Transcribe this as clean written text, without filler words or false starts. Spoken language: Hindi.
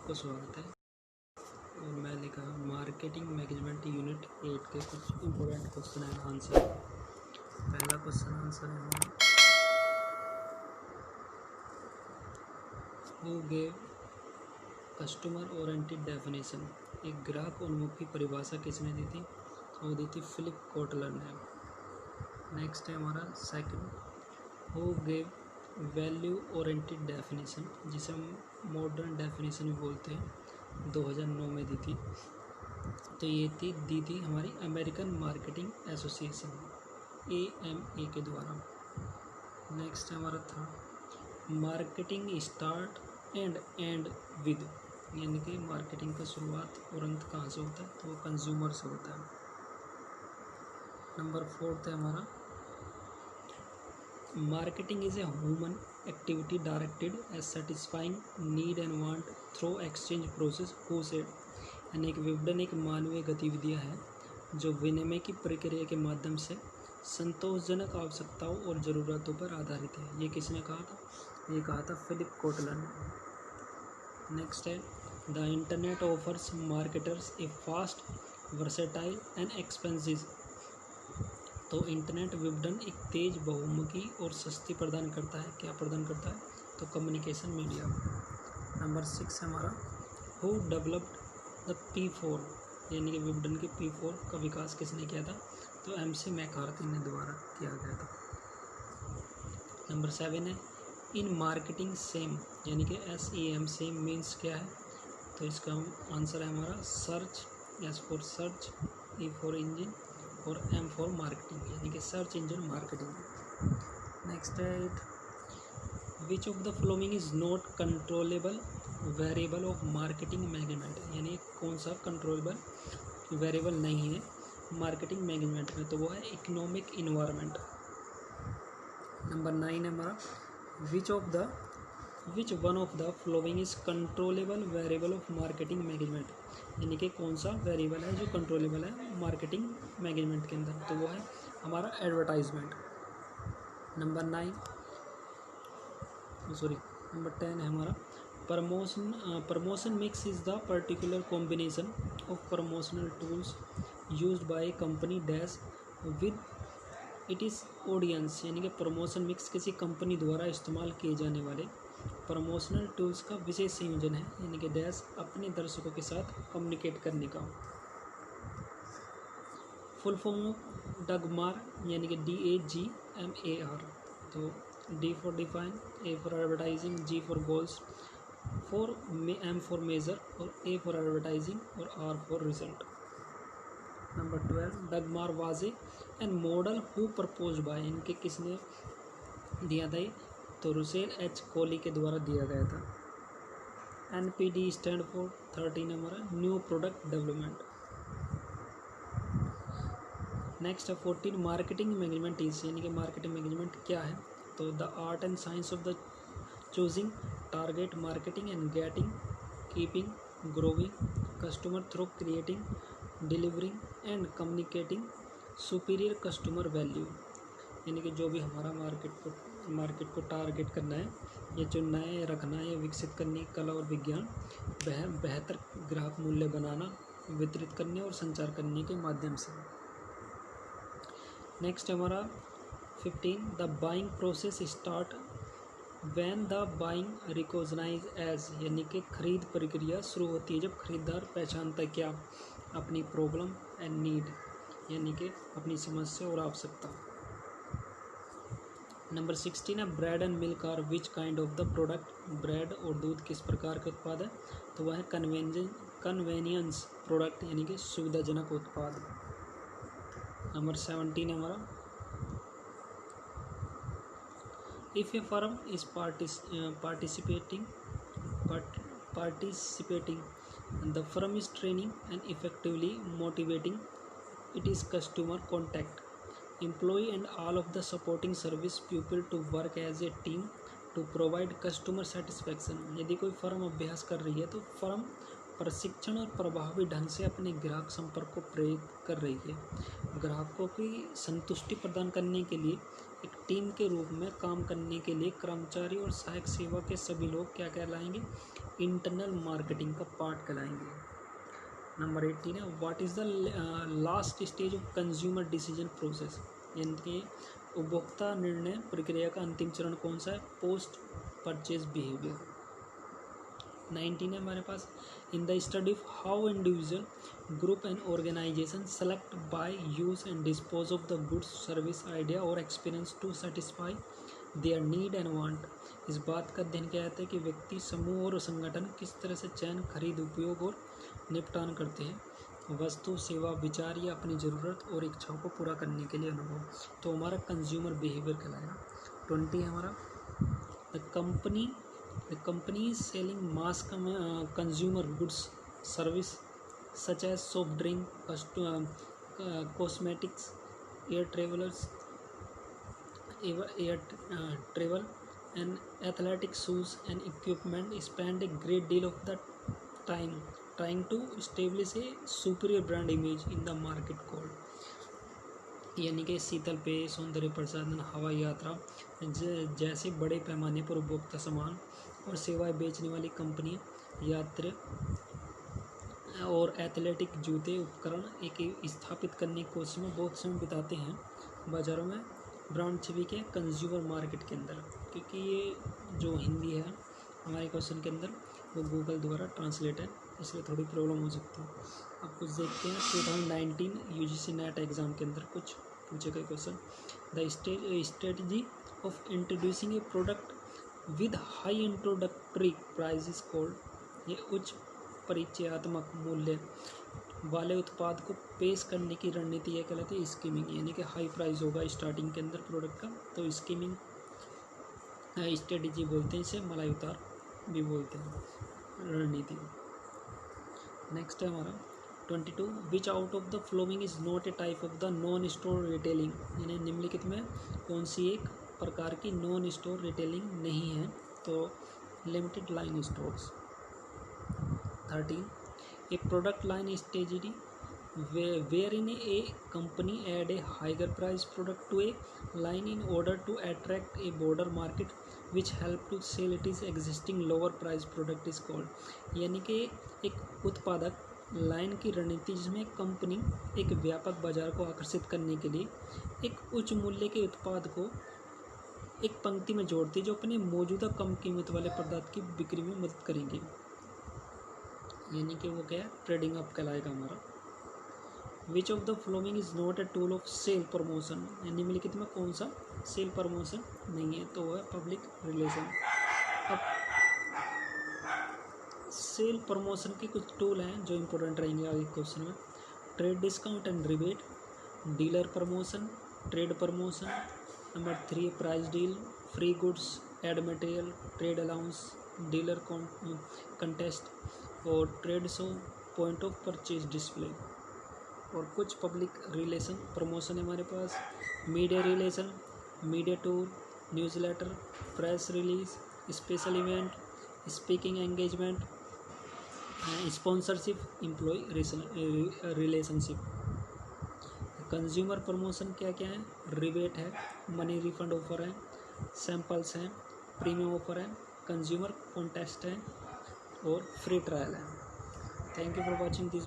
आपको स्वागत है। और मैं लिखा मार्केटिंग मैनेजमेंट यूनिट 8 के कुछ इम्पोर्टेंट क्वेश्चन एंड आंसर। पहला क्वेश्चन आंसर है हमारा, who gave customer oriented definition. एक ग्राहक उन्मुखी परिभाषा किसने दी थी? वो दी थी फिलिप कोटलर ने। नेक्स्ट है हमारा second, who gave value oriented definition, जिसे हम मॉडर्न डेफिनेशन भी बोलते हैं, 2009 में दी थी। तो ये दी थी हमारी अमेरिकन मार्केटिंग एसोसिएशन AMA के द्वारा। नेक्स्ट है हमारा third, marketing start and and with, यानी कि मार्केटिंग का शुरुआत और अंत कहाँ से होता है? तो वो कंज्यूमर से होता है। नंबर फोर्थ है हमारा, marketing is a human activity directed as satisfying need and want through exchange process who said, यानी कि विपणन एक मानवीय गतिविधियाँ है जो विनिमय की प्रक्रिया के माध्यम से संतोषजनक आवश्यकताओं और ज़रूरतों पर आधारित है। ये किसने कहा था? ये कहा था फिलिप कोटलर ने। नेक्स्ट है, the internet offers marketers A fast versatile and expensive. तो इंटरनेट विपणन एक तेज, बहुमुखी और सस्ती प्रदान करता है। क्या प्रदान करता है? तो कम्युनिकेशन मीडिया। नंबर 6 है हमारा, हु डेवलप्ड द P4, यानी कि विपणन के P4 का विकास किसने किया था? तो MC मैकार्थी ने द्वारा किया गया था। नंबर 7 है, इन मार्केटिंग सेम, यानी कि SEM सेम मीन्स क्या है? तो इसका आंसर है हमारा search, S for search, E for engine और M फॉर मार्केटिंग, यानी कि सर्च इंजन मार्केटिंग। नेक्स्ट है 8, विच of the following is not controllable variable of marketing management, यानी कौन सा कंट्रोलेबल वेरिएबल नहीं है मार्केटिंग मैनेजमेंट में? तो वो है इकोनॉमिक इन्वायरमेंट। नंबर 9 है हमारा, which one of the following is controllable variable of marketing management, यानी कि कौन सा वेरिएबल है जो कंट्रोलेबल है मार्केटिंग मैनेजमेंट के अंदर? तो वो है हमारा एडवर्टाइजमेंट। नंबर 10 है हमारा, promotion mix is the particular combination of promotional tools used by A company dash with it is audience, यानी कि प्रमोशन मिक्स किसी कंपनी द्वारा इस्तेमाल किए जाने वाले प्रमोशनल टूल्स का विशेष संयोजन है, यानी कि डैश अपने दर्शकों के साथ कम्युनिकेट करने का। फुल फॉर्म डगमार, यानी कि DAGMAR। तो D for define, A for advertising, G for goals, M for measure और A फॉर एडवर्टाइजिंग और R for result. Number 12, DAGMAR was and model who proposed by, इनके किसने दिया था? तो रुसेल H कोहली के द्वारा दिया गया था। NPD स्टैंड फॉर 13 हमारा न्यू प्रोडक्ट डेवलपमेंट। नेक्स्ट है 14, मार्केटिंग मैनेजमेंट इज, यानी कि मार्केटिंग मैनेजमेंट क्या है? तो the art and science of the choosing target marketing and getting keeping growing customer through creating delivering and communicating superior customer value, यानी कि जो भी हमारा मार्केट को टारगेट करना है या चुनना है या रखना है या विकसित करने की कला और विज्ञान, वह बेहतर ग्राहक मूल्य बनाना, वितरित करने और संचार करने के माध्यम से। नेक्स्ट हमारा 15, the buying process start when the buying recognise as, यानी कि खरीद प्रक्रिया शुरू होती है जब खरीदार पहचानता है क्या? अपनी प्रॉब्लम एंड नीड, यानी कि अपनी समस्या और आवश्यकता। नंबर 16 है, bread and milk are which kind of the product, bread और दूध किस प्रकार के उत्पाद है? तो वह है कन्वेनियंस प्रोडक्ट, यानी कि सुविधाजनक उत्पाद। नंबर 17 है हमारा, if A firm is participating the firm is training and effectively motivating its customer contact employee and all of the supporting service people to work as a team to provide customer satisfaction। यदि कोई फर्म अभ्यास कर रही है तो फर्म प्रशिक्षण और प्रभावी ढंग से अपने ग्राहक संपर्क को प्रेरित कर रही है। ग्राहकों की संतुष्टि प्रदान करने के लिए एक टीम के रूप में काम करने के लिए कर्मचारी और सहायक सेवा के सभी लोग क्या कहलाएंगे? इंटरनल मार्केटिंग का पार्ट कहलाएंगे। नंबर 18 है, what is the last stage of consumer decision process, यानी कि उपभोक्ता निर्णय प्रक्रिया का अंतिम चरण कौन सा है? Post purchase behaviour. 19 है हमारे पास, in the study of how individual group and organisation select buy use and dispose of the goods service idea और experience to satisfy their need and want. इस बात का अध्ययन किया जाता है कि व्यक्ति, समूह और संगठन किस तरह से चयन, खरीद, उपयोग और निपटान करते हैं वस्तु, सेवा, विचार या अपनी ज़रूरत और इच्छाओं को पूरा करने के लिए अनुभव। तो हमारा कंज्यूमर बिहेवियर कहलाएगा। 20 है हमारा, the company is selling mass consumer goods service such as soft drink, cosmetics, air travel and athletic shoes and equipment, spend a great deal of the time trying to establish a superior brand image in the market called, यानी कि शीतल पेय, सौंदर्य प्रसाधन, हवाई यात्रा जैसे बड़े पैमाने पर उपभोक्ता सामान और सेवाएं बेचने वाली कंपनियां यात्रा और एथलेटिक जूते, उपकरण एक स्थापित करने की कोशिश में बहुत समय बिताते हैं बाज़ारों में ब्रांड छवि के कंज्यूमर मार्केट के अंदर। क्योंकि ये जो हिंदी है हमारे क्वेश्चन के अंदर वो गूगल द्वारा ट्रांसलेट है, इसलिए थोड़ी प्रॉब्लम हो सकती है। अब कुछ देखते हैं 2019 यूजीसी नेट एग्ज़ाम के अंदर कुछ पूछे गए question. The strategy of introducing A product with high introductory price is called. ये उच्च परिचयात्मक मूल्य वाले उत्पाद को पेश करने की रणनीति यह कहलाती है स्कीमिंग, यानी कि हाई प्राइस होगा स्टार्टिंग के अंदर प्रोडक्ट का, तो स्कीमिंग स्ट्रेटजी बोलते हैं इसे, मलाई उतार भी बोलते हैं, रणनीति। नेक्स्ट है हमारा 22, which out of the following is not a type of the non store retailing, यानी निम्नलिखित में कौन सी एक प्रकार की नॉन स्टोर रिटेलिंग नहीं है? तो limited line stores. 13, a product line strategy wherein a company add a higher price product to a line in order to attract a broader market which help to sell its existing lower price product is called, यानी कि एक उत्पादक लाइन की रणनीति जिसमें कंपनी एक व्यापक बाजार को आकर्षित करने के लिए एक उच्च मूल्य के उत्पाद को एक पंक्ति में जोड़ती है जो अपने मौजूदा कम कीमत वाले पदार्थ की बिक्री में मदद करेंगे, यानी कि वो क्या है? ट्रेडिंग अप कहलाएगा हमारा। Which of the following is not a tool of sale promotion, निम्नलिखित में कौन सा सेल प्रमोशन नहीं है? तो वह है पब्लिक रिलेशन। अब सेल प्रमोशन के कुछ टूल हैं जो इंपॉर्टेंट रहेंगे आगे क्वेश्चन में। Trade discount and rebate, dealer promotion, trade promotion. Number 3 price deal, free goods, ad material, trade allowance, dealer contest और trade show, point of purchase display. और कुछ पब्लिक रिलेशन प्रमोशन है हमारे पास, media relation, media tour, newsletter, press release, special event, speaking engagement, sponsorship, employ relationship. Consumer promotion क्या क्या है? रिबेट है, मनी रिफंड ऑफर है, सैम्पल्स हैं, प्रीमियम ऑफर है, कंज्यूमर कॉन्टेस्ट है और फ्री ट्रायल है। Thank you for watching this.